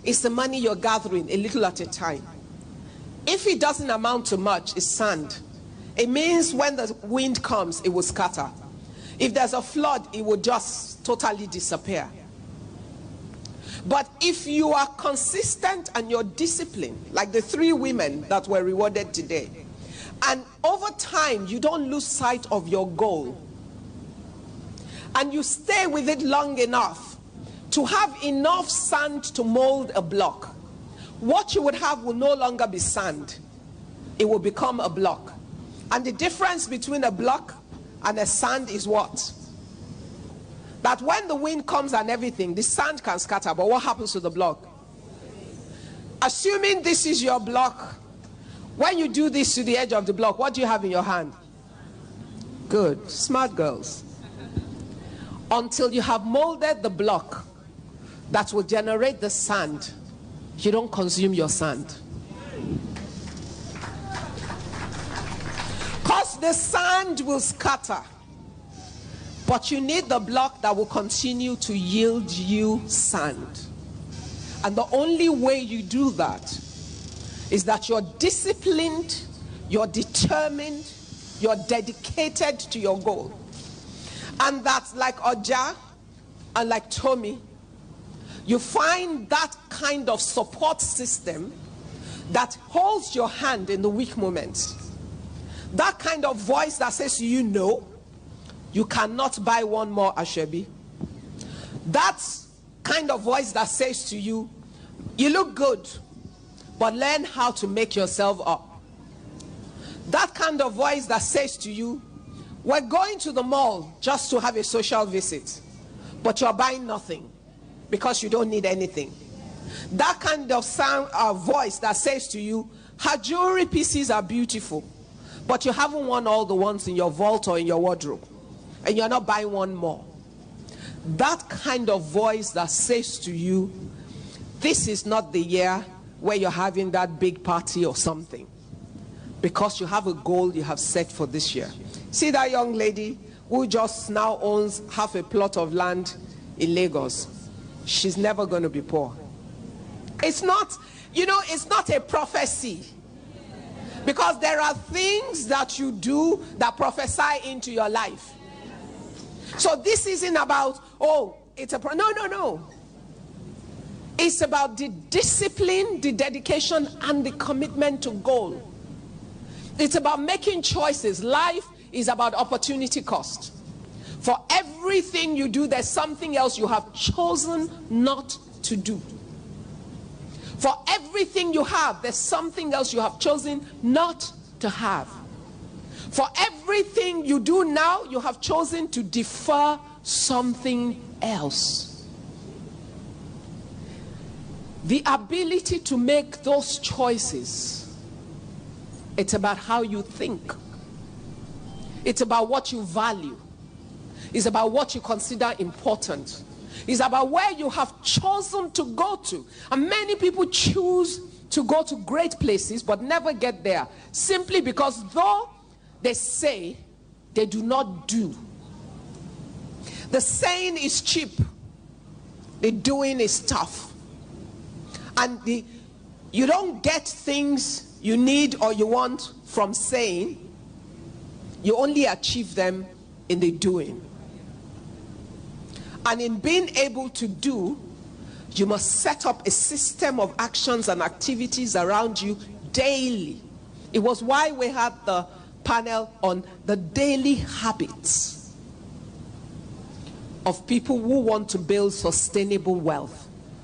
is the money you're gathering a little at a time. If it doesn't amount to much, it's sand. It means when the wind comes, it will scatter. If there's a flood, it will just totally disappear. But if you are consistent and you're disciplined, like the 3 women that were rewarded today, and over time you don't lose sight of your goal, and you stay with it long enough to have enough sand to mold a block, what you would have will no longer be sand. It will become a block. And the difference between a block and a sand is what? That when the wind comes and everything, the sand can scatter, but what happens to the block? Assuming this is your block, when you do this to the edge of the block, what do you have in your hand? Good, smart girls. Until you have molded the block that will generate the sand, you don't consume your sand. Because the sand will scatter. But you need the block that will continue to yield you sand. And the only way you do that is that you're disciplined, you're determined, you're dedicated to your goal. And that's like Oja and like Tommy, you find that kind of support system that holds your hand in the weak moments. That kind of voice that says to you, no, you cannot buy one more Asoebi. That kind of voice that says to you, you look good, but learn how to make yourself up. That kind of voice that says to you, we're going to the mall just to have a social visit, but you're buying nothing because you don't need anything. That kind of sound, voice that says to you, her jewelry pieces are beautiful, but you haven't worn all the ones in your vault or in your wardrobe, and you're not buying one more. That kind of voice that says to you, this is not the year where you're having that big party or something, because you have a goal you have set for this year. See that young lady who just now owns half a plot of land in Lagos? She's never going to be poor. It's not, you know, it's not a prophecy. Because there are things that you do that prophesy into your life. So this isn't about, oh, it's a, no. It's about the discipline, the dedication, and the commitment to goal. It's about making choices. Life is about opportunity cost. For everything you do, there's something else you have chosen not to do. For everything you have, there's something else you have chosen not to have. For everything you do now, you have chosen to defer something else. The ability to make those choices, it's about how you think. It's about what you value. It's about what you consider important. It's about where you have chosen to go to. And many people choose to go to great places but never get there, simply because though they say, they do not do. The saying is cheap, the doing is tough. And you don't get things you need or you want from saying, you only achieve them in the doing. And in being able to do, you must set up a system of actions and activities around you daily. It was why we had the panel on the daily habits of people who want to build sustainable wealth.